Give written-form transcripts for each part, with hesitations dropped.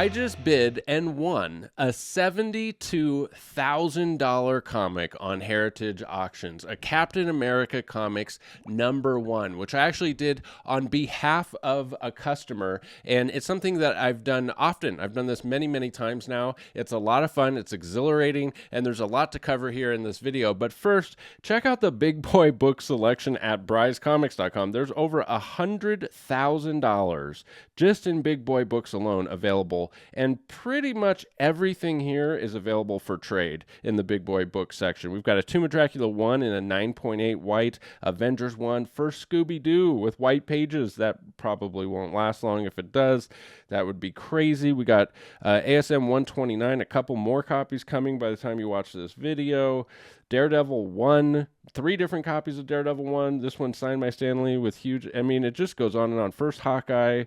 I just bid and won a $72,000 comic on Heritage Auctions, a Captain America Comics #1, which I actually did on behalf of a customer. And it's something that I've done often. I've done this many, many times now. It's a lot of fun. It's exhilarating. And there's a lot to cover here in this video. But first, check out the big boy book selection at brycecomics.com. There's over $100,000 just in big boy books alone available. And pretty much everything here is available for trade in the big boy book section. We've got a Tomb of Dracula 1 in a 9.8 white, Avengers 1, first Scooby-Doo with white pages. That probably won't last long. If it does, that would be crazy. We got ASM 129, a couple more copies coming by the time you watch this video. Daredevil 1, 3 different copies of Daredevil 1. This one signed by Stan Lee with huge, I mean, it just goes on and on. First Hawkeye,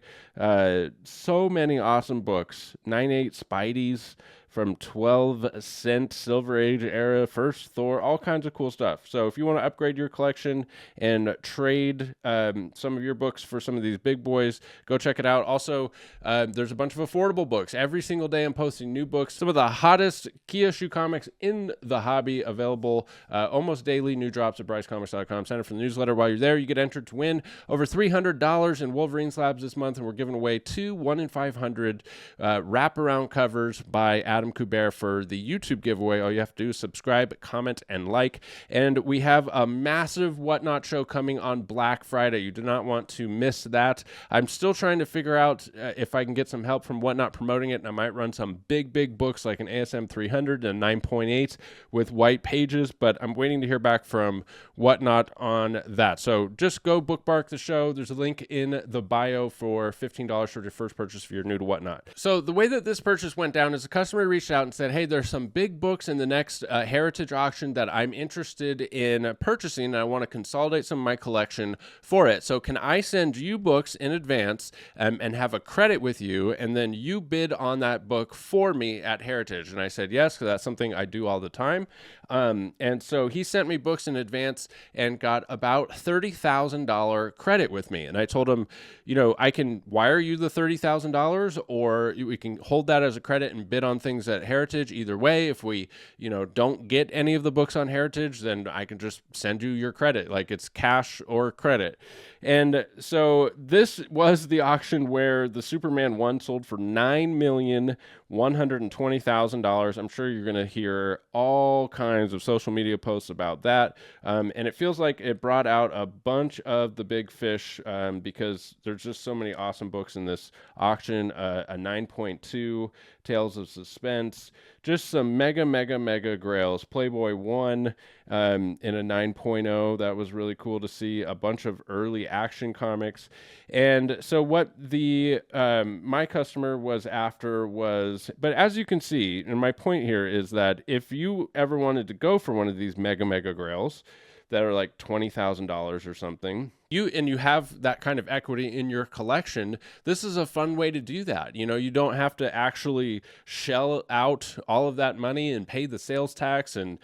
so many awesome books. 9.8 Spideys from 12 cent Silver Age era, first Thor, all kinds of cool stuff. So if you want to upgrade your collection and trade some of your books for some of these big boys, go check it out. Also, there's a bunch of affordable books. Every single day I'm posting new books. Some of the hottest Kyosho comics in the hobby available almost daily. New drops at brycecomics.com. Sign up for the newsletter. While you're there, you get entered to win over $300 in Wolverine slabs this month, and we're giving away 2 1 in 500 wraparound covers by Adam Kubert for the YouTube giveaway. All you have to do is subscribe, comment, and like. And we have a massive Whatnot show coming on Black Friday. You do not want to miss that. I'm still trying to figure out if I can get some help from Whatnot promoting it, and I might run some big books like an ASM 300 and 9.8 with white pages, but I'm waiting to hear back from Whatnot on that. So just go bookmark the show. There's a link in the bio for $15 for your first purchase if you're new to Whatnot. So the way that this purchase went down is a customer reached out and said, hey, there's some big books in the next Heritage auction that I'm interested in purchasing, and I want to consolidate some of my collection for it. So can I send you books in advance and have a credit with you, and then you bid on that book for me at Heritage? And I said yes, because that's something I do all the time. And so he sent me books in advance and got about $30,000 credit with me. And I told him, you know, I can wire you the $30,000, or we can hold that as a credit and bid on things at Heritage. Either way, if we, you know, don't get any of the books on Heritage, then I can just send you your credit. Like, it's cash or credit. And so this was the auction where the Superman 1 sold for $9,120,000. I'm sure you're going to hear all kinds of social media posts about that. And it feels like it brought out a bunch of the big fish because there's just so many awesome books in this auction. A 9.2 Tales of Suspense, just some mega grails. Playboy 1 in a 9.0. That was really cool to see. A bunch of early Action comics. And so what the my customer was after was, but as you can see, and my point here is that if you ever wanted to go for one of these mega grails that are like $20,000 or something, you have that kind of equity in your collection, this is a fun way to do that. You know, you don't have to actually shell out all of that money and pay the sales tax and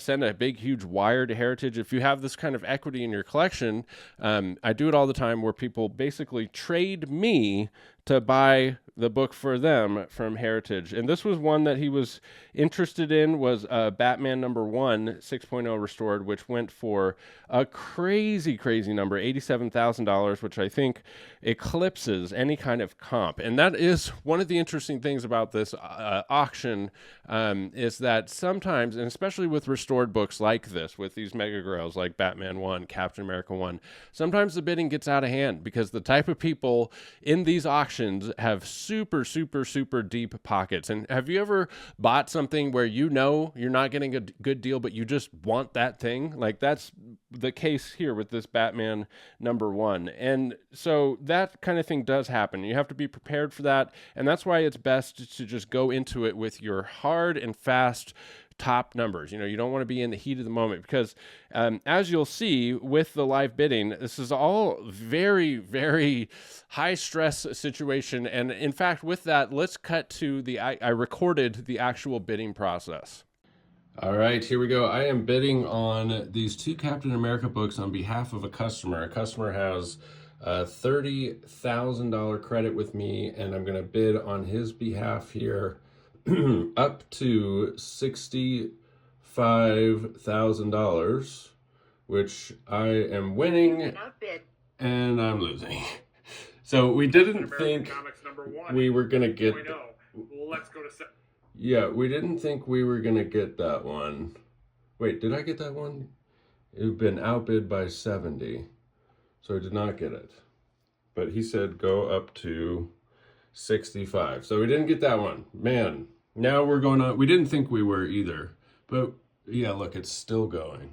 send a big, huge wire to Heritage. If you have this kind of equity in your collection, I do it all the time where people basically trade me to buy the book for them from Heritage. And this was one that he was interested in, was Batman #1, 6.0 restored, which went for a crazy number, $87,000, which I think eclipses any kind of comp. And that is one of the interesting things about this auction, is that sometimes, and especially with restored books like this, with these mega grails like Batman 1, Captain America 1, sometimes the bidding gets out of hand because the type of people in these auctions have super deep pockets. And have you ever bought something where you know you're not getting a good deal, but you just want that thing? Like, that's the case here with this Batman #1. And so that kind of thing does happen. You have to be prepared for that. And that's why it's best to just go into it with your hard and fast top numbers. You know, you don't want to be in the heat of the moment because as you'll see with the live bidding, this is all very high stress situation. And in fact, with that, let's cut to I recorded the actual bidding process. All right, here we go. I am bidding on these 2 Captain America books on behalf of a customer. A customer has $30,000 credit with me, and I'm going to bid on his behalf here up to $65,000, which I am winning and I'm losing. So we didn't think we were going to get... Let's go to... Yeah, we didn't think we were going to get that one. Wait, did I get that one? It had been outbid by 70. So I did not get it. But he said go up to 65. So we didn't get that one. Man, now we're going on. We didn't think we were either. But yeah, look, it's still going.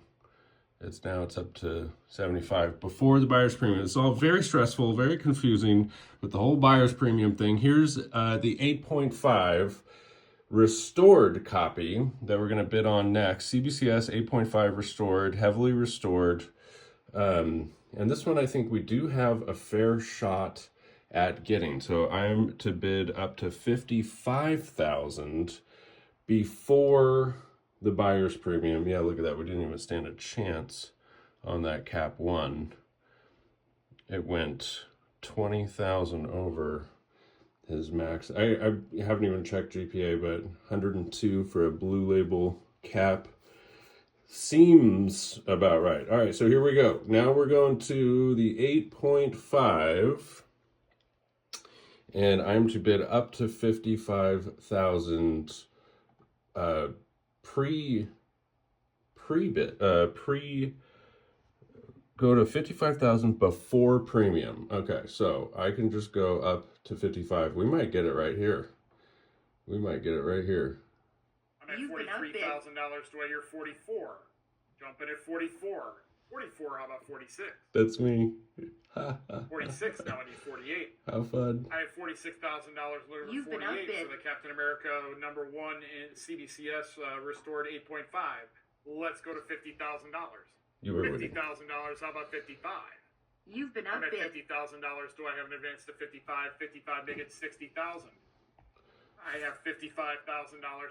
It's up to 75 before the buyer's premium. It's all very stressful, very confusing with the whole buyer's premium thing. Here's the 8.5 restored copy that we're going to bid on next. CBCS 8.5 restored, heavily restored. And this one I think we do have a fair shot at getting. So I'm to bid up to 55,000 before the buyer's premium. Yeah, look at that. We didn't even stand a chance on that cap one. It went 20,000 over his max. I haven't even checked GPA, but 102 for a blue label cap seems about right. All right, so here we go. Now we're going to the 8.5, and I'm to bid up to 55,000 go to 55,000 before premium. Okay, so I can just go up to 55. We might get it right here. I'm at $43,000. Do I hear 44? Jumping at 44. 44, how about 46? That's me. 46, now I need 48. How fun. I have $46,000 looking for 48, so the Captain America #1 in CBCS restored 8.5. Let's go to $50,000. You were $50,000, how about 55? You've been outbid. I'm at $50,000, do I have an advance to 55? 55, make it 60,000. I have $55,000,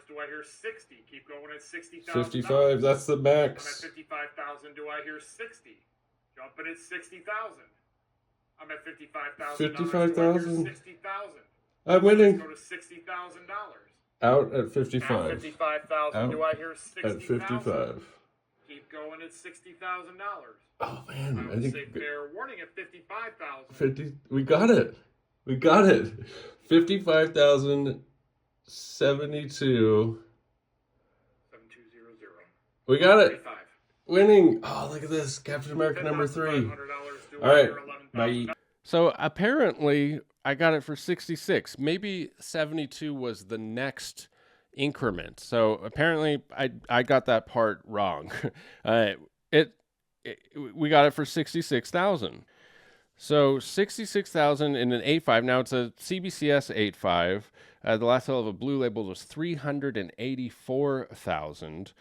do I hear 60? Keep going at 60,000. 55, that's the max. I'm at 55,000, do I hear 60? Jumping at 60,000. I'm at 55,000. 55,000. 60,000. I'm winning. Let's go to $60,000. Out at 55. At 55,000, do I hear 60,000? At 55. Keep going at $60,000. Oh man, I think say fair warning at 55,000. 50. We got it. 55,072. 7200. We got it. 35. Winning. Oh, look at this. Captain America #3. All right. Bye. So apparently I got it for 66. Maybe 72 was the next increment. So apparently I got that part wrong. We got it for 66,000. So 66,000 in an 8.5. Now it's a CBCS 8.5. The last sale of a blue label was 384,000.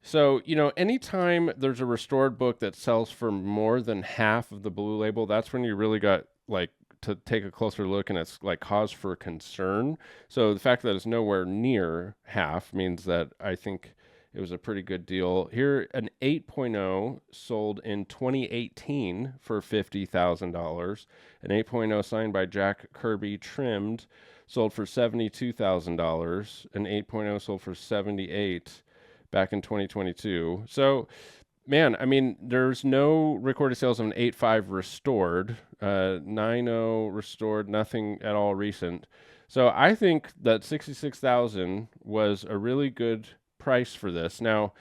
So, you know, anytime there's a restored book that sells for more than half of the blue label, that's when you really got like to take a closer look, and it's like cause for concern. So the fact that it's nowhere near half means that I think it was a pretty good deal. Here, an 8.0 sold in 2018 for $50,000. An 8.0 signed by Jack Kirby, trimmed, sold for $72,000. An 8.0 sold for $78,000 back in 2022. So, man, I mean, there's no recorded sales of an 8.5 restored, 9.0 restored, nothing at all recent. So I think that 66,000 was a really good price for this. Now,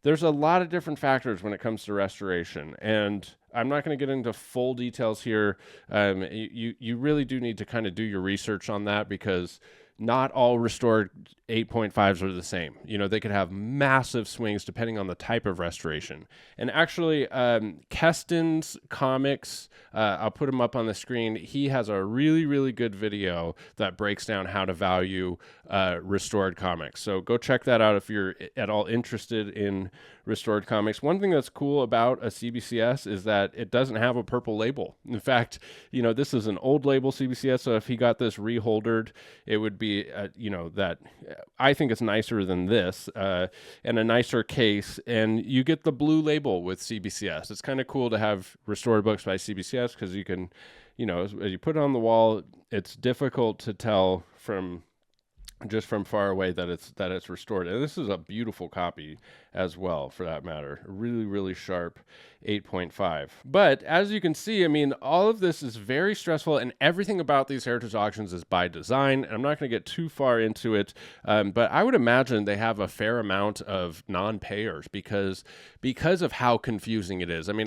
there's a lot of different factors when it comes to restoration, and I'm not going to get into full details here. You really do need to kind of do your research on that, because not all restored 8.5s are the same. You know, they could have massive swings depending on the type of restoration. And actually, Keston's Comics, I'll put him up on the screen. He has a really, really good video that breaks down how to value restored comics. So go check that out if you're at all interested in restored comics. One thing that's cool about a CBCS is that it doesn't have a purple label. In fact, you know, this is an old label CBCS, so if he got this reholdered, it would be copy, that I think is nicer than this, and a nicer case, and you get the blue label with CBCS. It's kind of cool to have restored books by CBCS because you can, as you put it on the wall, it's difficult to tell from far away that it's restored. And this is a beautiful copy as well, for that matter. Really, really sharp 8.5. But as you can see, I mean, all of this is very stressful, and everything about these heritage auctions is by design. And I'm not going to get too far into it, but I would imagine they have a fair amount of non-payers because of how confusing it is. I mean,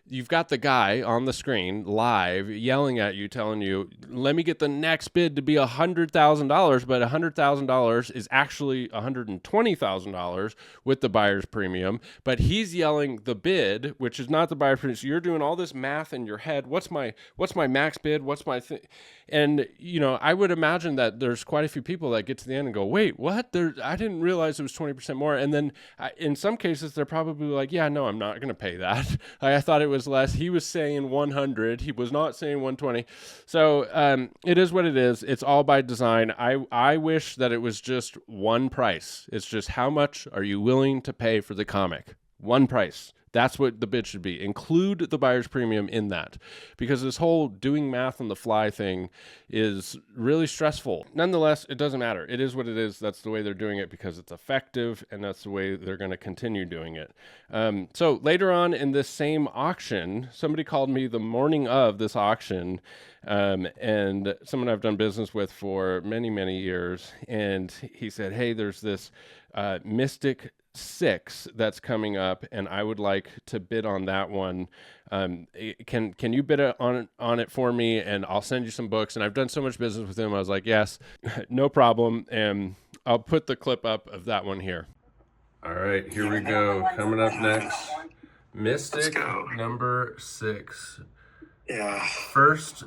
you've got the guy on the screen live yelling at you, telling you, let me get the next bid to be $100,000, but $100,000 is actually $120,000 with the buyer's premium. But he's yelling the bid, which is not the buyer's premium. So you're doing all this math in your head. What's my max bid? What's my thing? And, I would imagine that there's quite a few people that get to the end and go, wait, what? I didn't realize it was 20% more. And then in some cases, they're probably like, yeah, no, I'm not going to pay that. I thought it was less. He was saying 100. He was not saying 120. So it is what it is. It's all by design. I wish that it was just one price. It's just how much are you willing to pay for the comic? One price. That's what the bid should be. Include the buyer's premium in that, because this whole doing math on the fly thing is really stressful. Nonetheless, it doesn't matter. It is what it is. That's the way they're doing it because it's effective, and that's the way they're going to continue doing it. So later on in this same auction, somebody called me the morning of this auction, and someone I've done business with for many, many years, and he said, hey, there's this Mystic 6 that's coming up, and I would like to bid on that one. Can you bid on it for me, and I'll send you some books. And I've done so much business with him. I was like, yes, no problem. And I'll put the clip up of that one here. All right, here we go. Coming up next, Mystic number 6. Yeah. First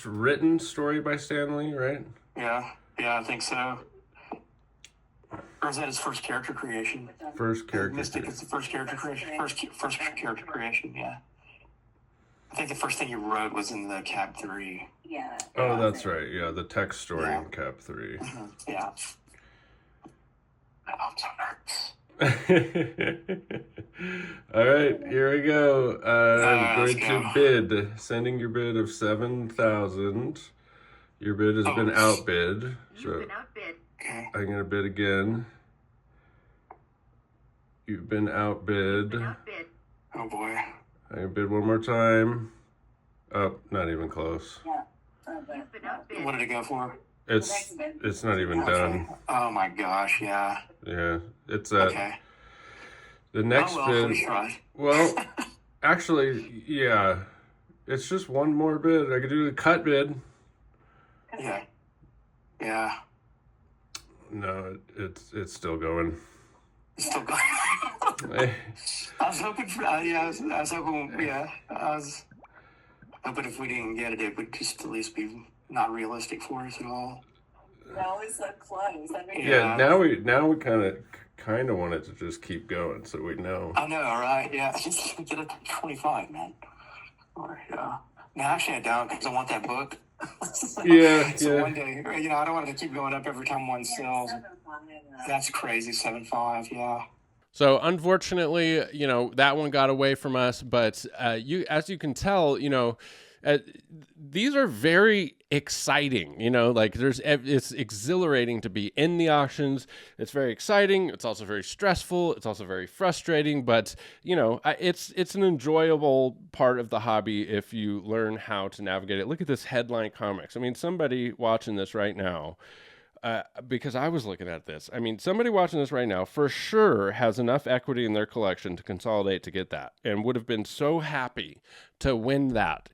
written story by Stanley, right? Yeah, I think so. Or is that his first character creation? First character. Mystic is the first character creation. First character creation. Yeah. I think the first thing he wrote was in the Cap 3. Yeah. Oh, that's right. Yeah, the text story in Cap 3. Mm-hmm. Yeah. I'm so nervous. All right, here we go. I'm going to go. bid. Sending your bid of 7,000. Your bid has been outbid. You've been outbid. Okay. I'm going to bid again. You've been outbid. Oh boy. I'm going to bid one more time. Oh, not even close. Yeah. You've been outbid. What did it go for? It's not even done. Oh my gosh, yeah. Yeah, it's at Okay. the next bid. We tried. Well, actually, yeah. It's just one more bid. I could do the cut bid. Yeah. Yeah. No, it's still going. It's still going. Hey, I was hoping for, I was hoping if we didn't get it, it would just at least be not realistic for us at all. No, it's so close. yeah, now we kind of want it to just keep going, so we know. I know, right? Yeah, just get it to 25, man. Or, no, actually I don't, because I want that book. Yeah, So yeah. one day, I don't want it to keep going up every time one sells. That's crazy, 7.5, yeah. So unfortunately, that one got away from us, but as you can tell, these are very exciting, it's exhilarating to be in the auctions. It's very exciting. It's also very stressful. It's also very frustrating, but it's an enjoyable part of the hobby if you learn how to navigate it. Look at this headline comics. I mean, somebody watching this right now, because I was looking at this. I mean, somebody watching this right now for sure has enough equity in their collection to consolidate to get that, and would have been so happy to win that,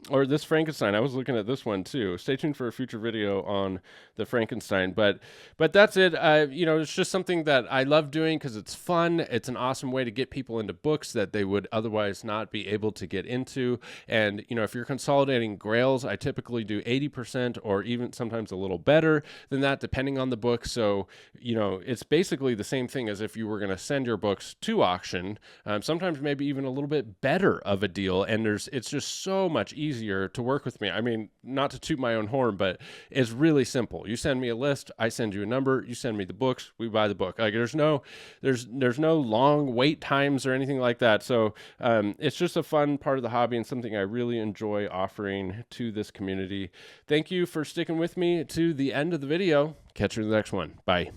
or this Frankenstein. I was looking at this one too. Stay tuned for a future video on the Frankenstein, but that's it. It's just something that I love doing because it's fun. It's an awesome way to get people into books that they would otherwise not be able to get into. And, if you're consolidating grails, I typically do 80% or even sometimes a little better than that, depending on the book. So, it's basically the same thing as if you were going to send your books to auction, sometimes maybe even a little bit better better of a deal, and it's just so much easier to work with me. I mean, not to toot my own horn, but it's really simple. You send me a list, I send you a number, you send me the books, we buy the book. Like there's no long wait times or anything like that. So it's just a fun part of the hobby and something I really enjoy offering to this community. Thank you for sticking with me to the end of the video. Catch you in the next one. Bye.